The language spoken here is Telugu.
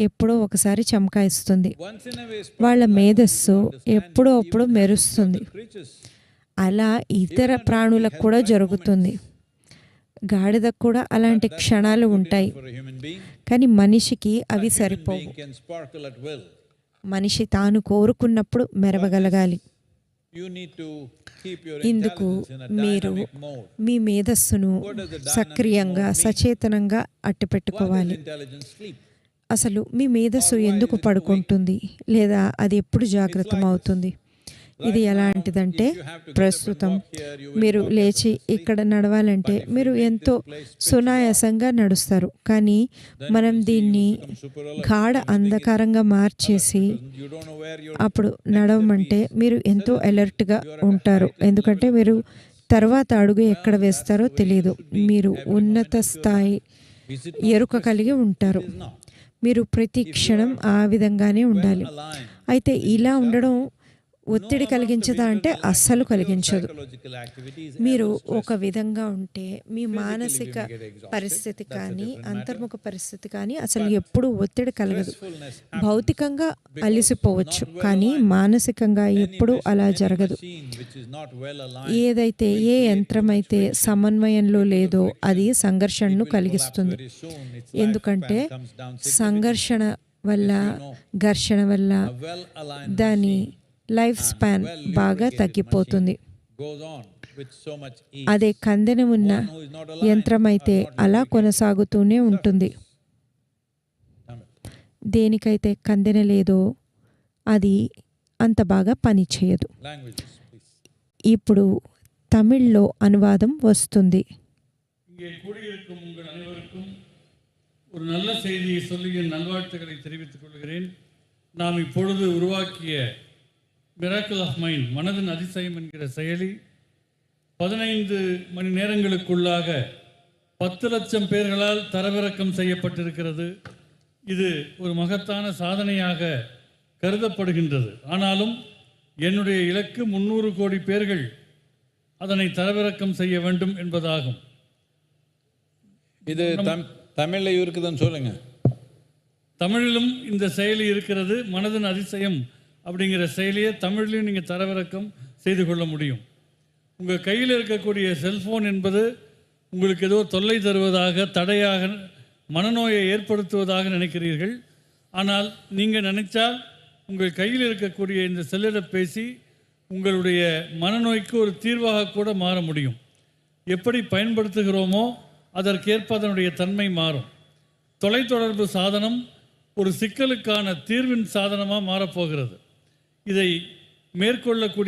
ఎప్పుడో ఒకసారి చమకాయిస్తుంది. వాళ్ళ మేధస్సు ఎప్పుడో అప్పుడు మెరుస్తుంది. అలా ఇతర ప్రాణులకు కూడా జరుగుతుంది. గాడిదకు కూడా అలాంటి క్షణాలు ఉంటాయి. కానీ మనిషికి అవి సరిపోవు. మనిషి తాను కోరుకున్నప్పుడు మెరవగలగాలి. ఇందుకు మీరు మీ మేధస్సును సక్రియంగా, సచేతనంగా అట్టిపెట్టుకోవాలి. అసలు మీ మేధస్సు ఎందుకు పడుకుంటుంది, లేదా అది ఎప్పుడు జాగృతమవుతుంది? ఇది ఎలాంటిదంటే, ప్రస్తుతం మీరు లేచి ఇక్కడ నడవాలంటే మీరు ఎంతో సునాయాసంగా నడుస్తారు. కానీ మనం దీన్ని గాఢ అంధకారంగా మార్చేసి అప్పుడు నడవమంటే మీరు ఎంతో అలర్ట్గా ఉంటారు. ఎందుకంటే మీరు తర్వాత అడుగు ఎక్కడ వేస్తారో తెలియదు. మీరు ఉన్నత స్థాయి ఎరుక కలిగి ఉంటారు. మీరు ప్రతి క్షణం ఆ విధంగానే ఉండాలి. అయితే ఇలా ఉండడం ఒత్తిడి కలిగించదా అంటే అస్సలు కలిగించదు. మీరు ఒక విధంగా ఉంటే మీ మానసిక పరిస్థితి కానీ, అంతర్ముఖ పరిస్థితి కానీ అసలు ఎప్పుడూ ఒత్తిడి కలగదు. భౌతికంగా అలిసిపోవచ్చు, కానీ మానసికంగా ఎప్పుడూ అలా జరగదు. ఏదైతే ఏ యంత్రమైతే సమన్వయంలో లేదో అది సంఘర్షణను కలిగిస్తుంది. ఎందుకంటే సంఘర్షణ వల్ల, ఘర్షణ వల్ల దాని లైఫ్ స్పాన్ బాగా తగ్గిపోతుంది. అదే కందెన ఉన్న యంత్రమైతే అలా కొనసాగుతూనే ఉంటుంది. దేనికైతే కందెన లేదో అది అంత బాగా పనిచేయదు. ఇప్పుడు తమిళ్లో అనువాదం వస్తుంది. ஒரு நல்ல செய்தியை சொல்லி என் நல்வாழ்த்துக்களை தெரிவித்துக் கொள்கிறேன். நாம் இப்பொழுது உருவாக்கிய மிராக்கிள் ஆஃப் மைண்ட், மனதின் அதிசயம் என்கிற செயலி 15 மணி நேரங்களுக்குள்ளாக 10 லட்சம் பேர்களால் தரவிறக்கம் செய்யப்பட்டிருக்கிறது. இது ஒரு மகத்தான சாதனையாக கருதப்படுகின்றது. ஆனாலும் என்னுடைய இலக்கு 300 கோடி பேர்கள் அதனை தரவிறக்கம் செய்ய வேண்டும் என்பதாகும். இது தமிழில் இருக்குதுன்னு சொல்லுங்க. தமிழிலும் இந்த செயலி இருக்கிறது. மனதின் அதிசயம் அப்படிங்கிற செயலியை தமிழ்லையும் நீங்கள் தரவிறக்கம் செய்து கொள்ள முடியும். உங்கள் கையில் இருக்கக்கூடிய செல்ஃபோன் என்பது உங்களுக்கு ஏதோ தொல்லை தருவதாக, தடையாக, மனநோயை ஏற்படுத்துவதாக நினைக்கிறீர்கள். ஆனால் நீங்கள் நினைச்சால் உங்கள் கையில் இருக்கக்கூடிய இந்த செல்லிடப்பேசி உங்களுடைய மனநோய்க்கு ஒரு தீர்வாக கூட மாற முடியும். எப்படி பயன்படுத்துகிறோமோ அதற்கேற்ப அதனுடைய தன்மை மாறும். தொலைத்தொடர்பு சாதனம் ஒரு சிக்கலுக்கான தீர்வின் சாதனமாக மாறப்போகிறது. இதை மேற்கொள்ளக்கூடிய